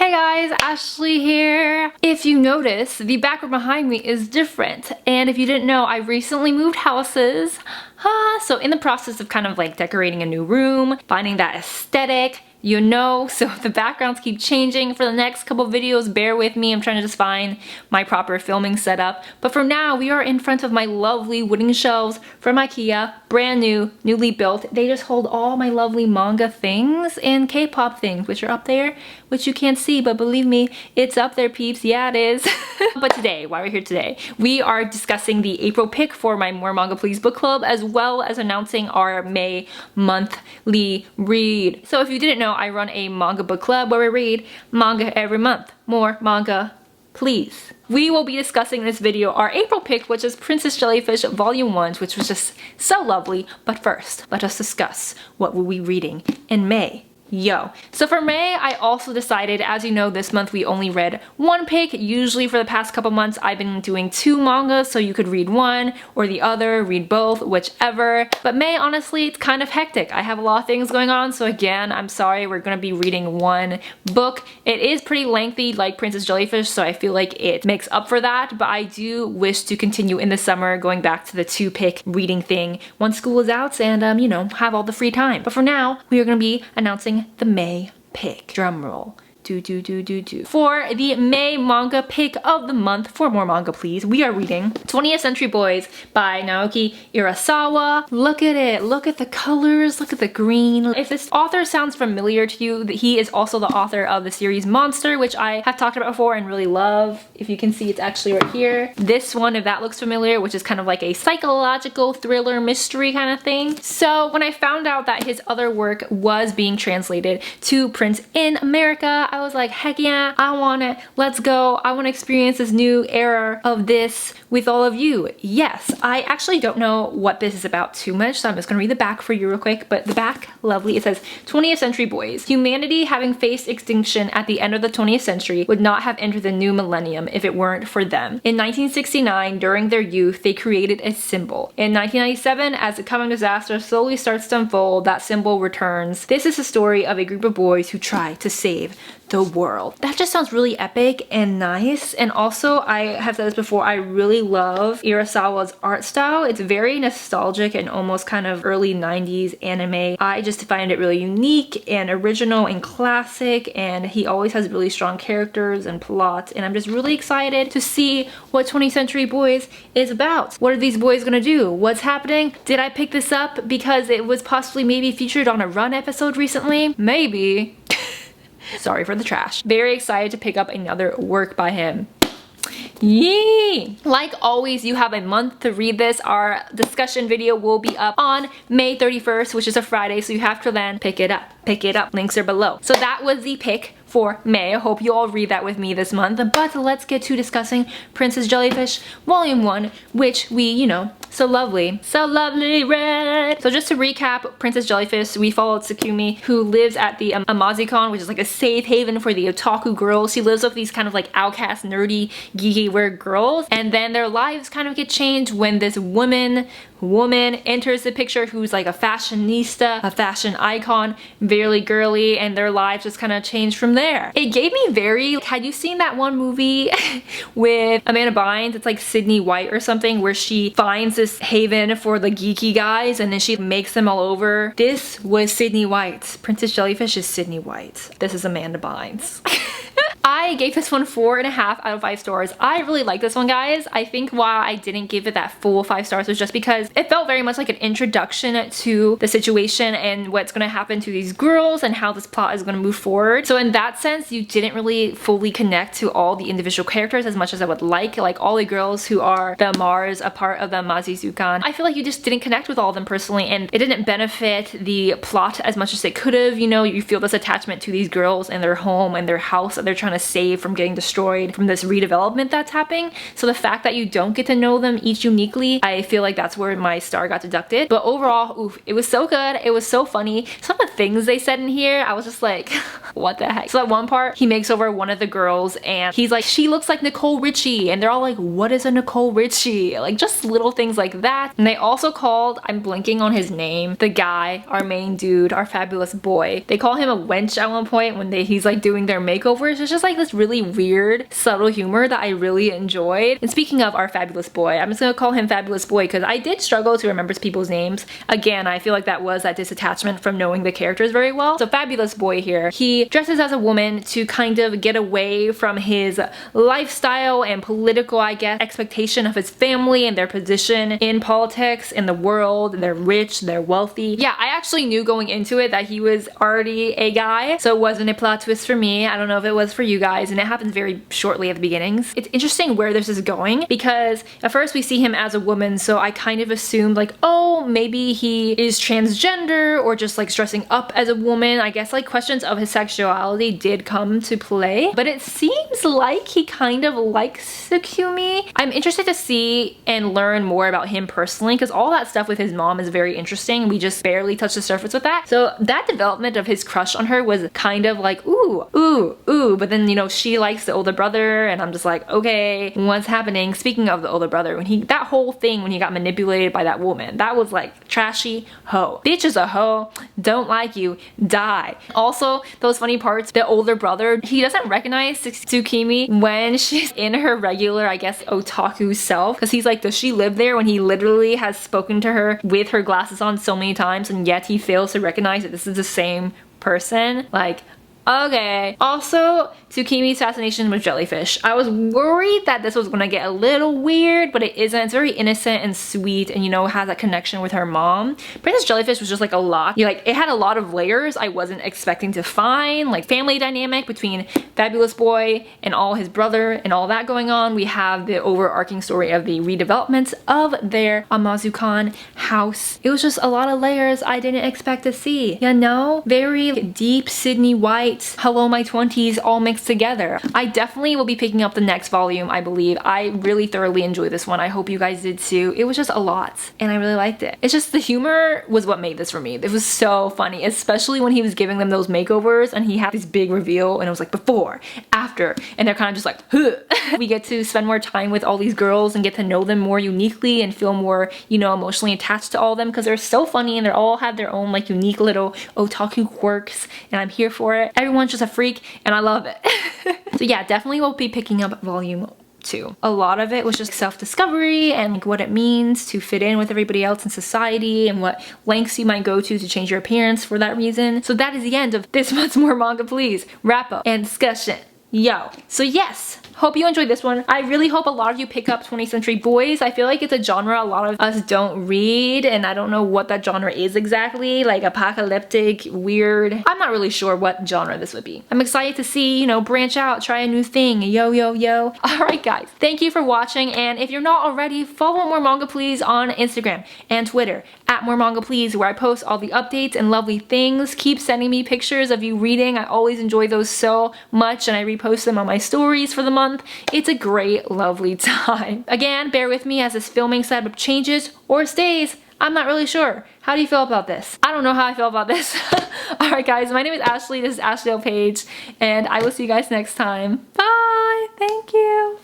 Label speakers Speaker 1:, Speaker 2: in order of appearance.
Speaker 1: Hey guys, Ashley here. If you notice, the background behind me is different. And if you didn't know, I recently moved houses. So in the process of kind of like decorating a new room, finding that aesthetic, you know, so if the backgrounds keep changing for the next couple videos, bear with me. I'm trying to just find my proper filming setup. But for now, we are in front of my lovely wooden shelves from IKEA, brand new, newly built. They just hold all my lovely manga things and K-pop things, which are up there, which you can't see, but believe me, it's up there, peeps. Yeah, it is. But today, why we're here today, we are discussing the April pick for my More Manga Please book club, as well as announcing our May monthly read. So if you didn't know, I run a manga book club where we read manga every month. More manga, please. We will be discussing in this video our April pick, which is Princess Jellyfish Volume 1, which was just so lovely. But first, let us discuss what we'll be reading in May. Yo. So for May, I also decided, as you know, this month we only read one pick. Usually for the past couple months, I've been doing 2 mangas, so you could read one or the other, read both, whichever. But May, honestly, it's kind of hectic. I have a lot of things going on, so again, I'm sorry, we're gonna be reading one book. It is pretty lengthy, like Princess Jellyfish, so I feel like it makes up for that, but I do wish to continue in the summer, going back to the 2-pick reading thing once school is out and, you know, have all the free time. But for now, we are gonna be announcing the May pick. Drum roll. For the May manga pick of the month, for More Manga Please, we are reading 20th Century Boys by Naoki Urasawa. Look at it. Look at the colors. Look at the green. If this author sounds familiar to you, he is also the author of the series Monster, which I have talked about before and really love. If you can see, it's actually right here. This one, if that looks familiar, which is kind of like a psychological thriller mystery kind of thing. So when I found out that his other work was being translated to print in America, I was like, heck yeah, I want it. Let's go. I want to experience this new era of this with all of you. Yes, I actually don't know what this is about too much, so I'm just gonna read the back for you real quick. But the back, lovely. It says, 20th Century Boys. Humanity, having faced extinction at the end of the 20th century, would not have entered the new millennium if it weren't for them. In 1969, during their youth, they created a symbol. In 1997, as the coming disaster slowly starts to unfold, that symbol returns. This is the story of a group of boys who try to save the world. That just sounds really epic and nice. And also, I have said this before, I really love Urasawa's art style. It's very nostalgic and almost kind of early 90s anime. I just find it really unique and original and classic, and he always has really strong characters and plots, and I'm just really excited to see what 20th Century Boys is about. What are these boys gonna do? What's happening? Did I pick this up because it was possibly maybe featured on a Run episode recently? Maybe. Sorry for the trash. Very excited to pick up another work by him. Yee! Like always, you have a month to read this. Our discussion video will be up on May 31st, which is a Friday, so you have to then pick it up. Pick it up. Links are below. So that was the pick for May. I hope you all read that with me this month. But let's get to discussing Princess Jellyfish Volume 1, which we, you know, so lovely read. So just to recap, Princess Jellyfish, we followed Tsukumi, who lives at the Amazicon, which is like a safe haven for the otaku girls. She lives with these kind of like outcast, nerdy, geeky weird girls, and then their lives kind of get changed when this woman enters the picture who's like a fashionista, a fashion icon, very girly, and their lives just kind of change from there. It gave me very, had you seen that one movie with Amanda Bynes? It's like Sydney White or something, where she finds this haven for the geeky guys and then she makes them all over. This was Sydney White. Princess Jellyfish is Sydney White. This is Amanda Bynes. I gave this one 4.5 out of 5 stars. I really like this one, guys. I think why I didn't give it that full 5 stars was just because it felt very much like an introduction to the situation and what's gonna happen to these girls and how this plot is gonna move forward. So in that sense, you didn't really fully connect to all the individual characters as much as I would like all the girls who are the Mars, a part of the Mazizukan. I feel like you just didn't connect with all of them personally, and it didn't benefit the plot as much as it could have. You know, you feel this attachment to these girls and their home and their house that they're trying to saved from getting destroyed from this redevelopment that's happening. So the fact that you don't get to know them each uniquely, I feel like that's where my star got deducted. But overall, oof, it was so good. It was so funny. Some of the things they said in here, I was just like, what the heck? So at one part, he makes over one of the girls and he's like, she looks like Nicole Richie. And they're all like, what is a Nicole Richie? Like just little things like that. And they also called, I'm blanking on his name, the guy, our main dude, our fabulous boy. They call him a wench at one point when he's like doing their makeovers. It's just like this really weird, subtle humor that I really enjoyed. And speaking of our fabulous boy, I'm just gonna call him Fabulous Boy because I did struggle to remember people's names. Again, I feel like that was that disattachment from knowing the characters very well. So Fabulous Boy here, he dresses as a woman to kind of get away from his lifestyle and political, I guess, expectation of his family and their position in politics, in the world. They're rich, they're wealthy. Yeah, I actually knew going into it that he was already a guy, so it wasn't a plot twist for me. I don't know if it was for you guys, and it happens very shortly at the beginnings. It's interesting where this is going because at first we see him as a woman, so I kind of assumed like, oh, maybe he is transgender or just like dressing up as a woman. I guess like questions of his sexuality did come to play, but it seems like he kind of likes Tsukumi. I'm interested to see and learn more about him personally because all that stuff with his mom is very interesting. We just barely touched the surface with that. So that development of his crush on her was kind of like, ooh, ooh, ooh, but then, you know, she likes the older brother and I'm just like, okay, what's happening? Speaking of the older brother, when that whole thing when he got manipulated by that woman, that was like trashy hoe. Bitch is a hoe, don't like you, die. Also, those funny parts, the older brother, he doesn't recognize Tsukimi when she's in her regular, I guess, otaku self, because he's like, does she live there, when he literally has spoken to her with her glasses on so many times and yet he fails to recognize that this is the same person. Like, okay. Also, Tsukimi's fascination with Jellyfish. I was worried that this was gonna get a little weird, but it isn't. It's very innocent and sweet and, you know, has that connection with her mom. Princess Jellyfish was just like a lot. It had a lot of layers I wasn't expecting to find, like family dynamic between Fabulous Boy and all his brother and all that going on. We have the overarching story of the redevelopment of their Amazukan house. It was just a lot of layers I didn't expect to see, you know? Very deep Sydney White, Hello My 20s all mixed together. I definitely will be picking up the next volume, I believe. I really thoroughly enjoyed this one. I hope you guys did too. It was just a lot and I really liked it. It's just the humor was what made this for me. It was so funny, especially when he was giving them those makeovers and he had this big reveal and it was like before, after, and they're kind of just like, huh. We get to spend more time with all these girls and get to know them more uniquely and feel more, you know, emotionally attached to all of them because they're so funny and they all have their own like unique little otaku quirks and I'm here for it. Everyone's just a freak and I love it. So yeah, definitely will be picking up volume 2. A lot of it was just self-discovery and like what it means to fit in with everybody else in society and what lengths you might go to change your appearance for that reason. So that is the end of this month's More Manga Please wrap up and discussion. Yo. So yes, hope you enjoyed this one. I really hope a lot of you pick up 20th Century Boys. I feel like it's a genre a lot of us don't read and I don't know what that genre is exactly. Like apocalyptic, weird. I'm not really sure what genre this would be. I'm excited to see, you know, branch out, try a new thing. Yo, yo, yo. Alright guys, thank you for watching and if you're not already, follow More Manga Please on Instagram and Twitter at More Manga Please where I post all the updates and lovely things. Keep sending me pictures of you reading. I always enjoy those so much and I repost them on my stories for the month. It's a great, lovely time. Again, bear with me as this filming setup changes or stays. I'm not really sure. How do you feel about this? I don't know how I feel about this. Alright guys, my name is Ashley. This is ashleyoutpaged and I will see you guys next time. Bye! Thank you!